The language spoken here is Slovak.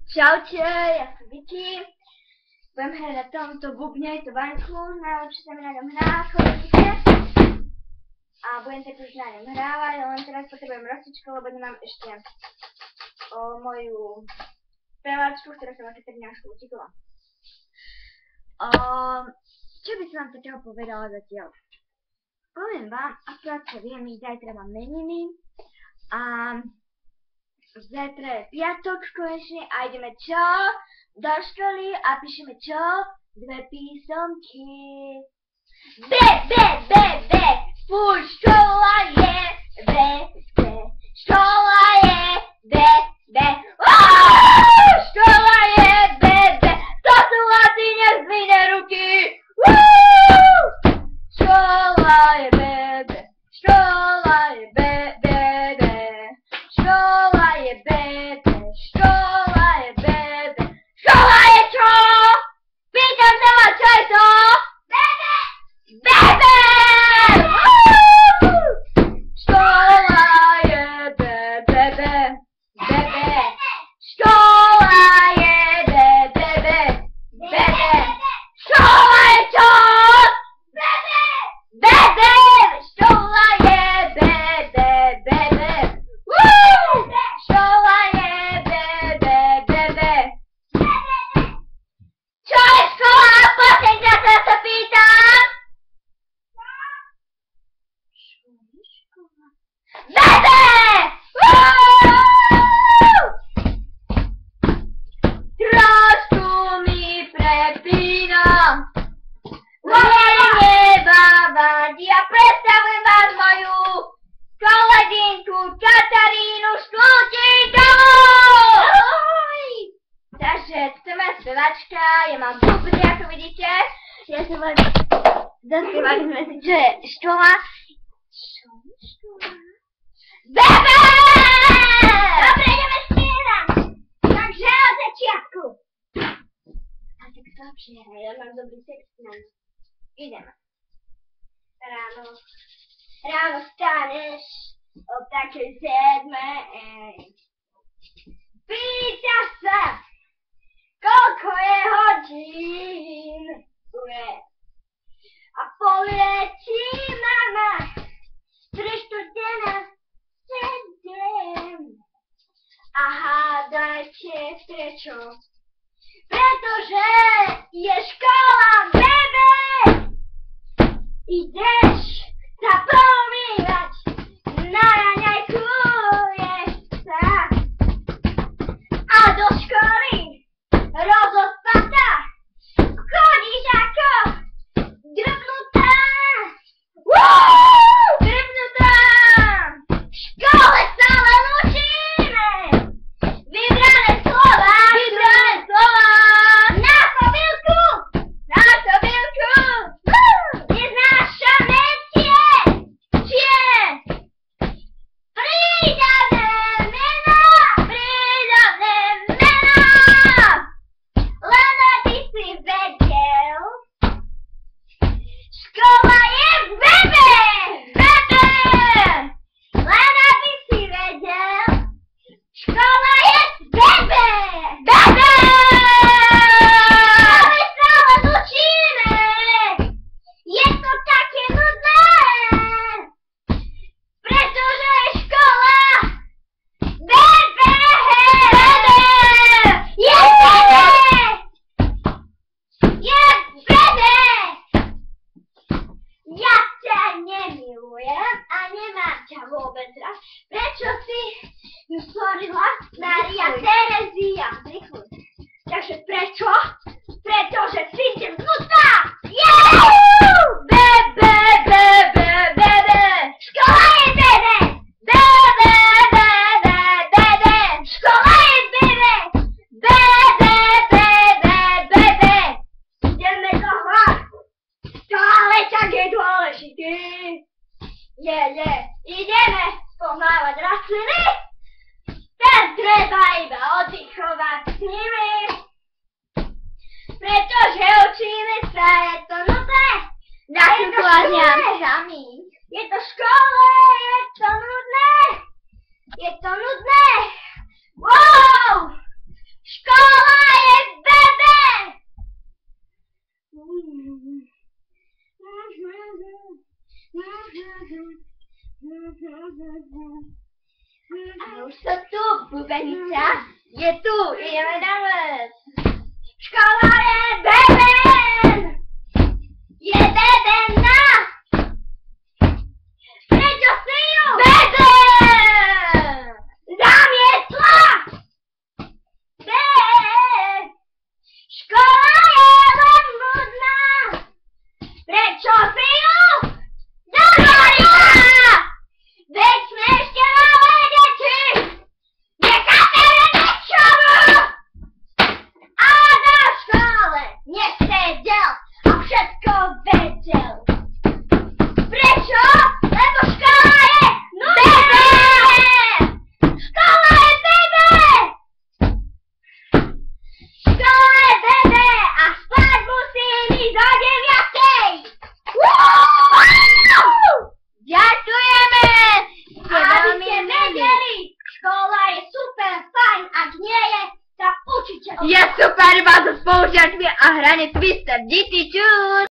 Čaute, ja som Vicky. Budem hrať na tomto bubne, je to banku, najlepšie sa mi na ňom hrá, chodíte. A budem tak už na ňom hrávať, len teraz potrebujem rozcvičku, lebo nemám ešte moju speváčku, ktorá sa má Katerína Škulčíková. Čo by som vám takého povedala zatiaľ? Poviem vám, akurát sa viem, že zajtra mám meniny a zajtra je piatok konečne a ideme čo? Do školy a píšeme čo? Dve písomky. Be, fuj, škola je, škola je, škola je, to sú latine zdvihne ruky. Škola je, škola je, škola je, škola je, škola je čo? Pýtam sa vás, čo je to? Bebe! Škola je, škola je, škola je čo? Bebe! Škola je, škola je, čo je škola? Posledný raz sa pýtam! Bebe! Trošku mi prepína. Nebávať, ja predstavujem vás moju kolegynku Katarínu Škulčíkovú! Takže chceme spevačka, ja mám bubny, ako vidíte. Ja sa vám zaspievať si, čo je škola. Čo je škola? Bebe! Dobre, ideme spievať. Takže od začiatku. A tak slabšie, ja mám dobrý text na ňu. Ideme. Ráno staneš o takej 7:00. Pýtaš sa, koľko je hodín. A povie ti mama, 3:45. A hádajte prečo? Pretože je škola, bebe! Ideš sa pomývať, na raňajkuješ sa. A do školy rozospatá, chodíš ako drbnutá. Drbnutá! V škole sa len učíme vybrané slova. Na sobilku! Neznášame tie! Prídavné mená! Len aby si vedel, škola je bebe! Len aby si vedel, škola je bebe! Ale sa len učíme! Je to také nudné! Pretože je škola bebe! Je bebe! Je bebe! Ja ťa nemilujem a nemám ťa vôbec rád. Prečo si ju stvorila Mária Terezia? Takže prečo? Pretože si drbnutá! Bebe! Škola je bebe! Škola je bebe! Ideme do hor! Stále tak je dôležitý! Ideme pomávať rastliny! Ten treba iba oddychovať s nimi! Pretože učíme sa, je to nudné! Je to škole, je to nudné! Je to nudné! Wow! Škola! už som tu, bubenica je tu, ideme na les. Škola je beben! Je bebená! Prečo si ju? Beben! Zamietla! Beben! Škola je len nudná! Prečo si ju? Zahovorila! Veď sme ešte malé deti! Nechápeme ničomu! A na škole nesedel a všetko vedel. Prečo? Lebo škola je nudná! Škola je bebe! Škola je bebe a spať musím ísť o 9:00! Ďakujeme! Aby ste vedeli, škola je super fajn, ak nie je, tak učiteľ. Je super, iba so spolužiakmi a hranie Twister. Díky, čus!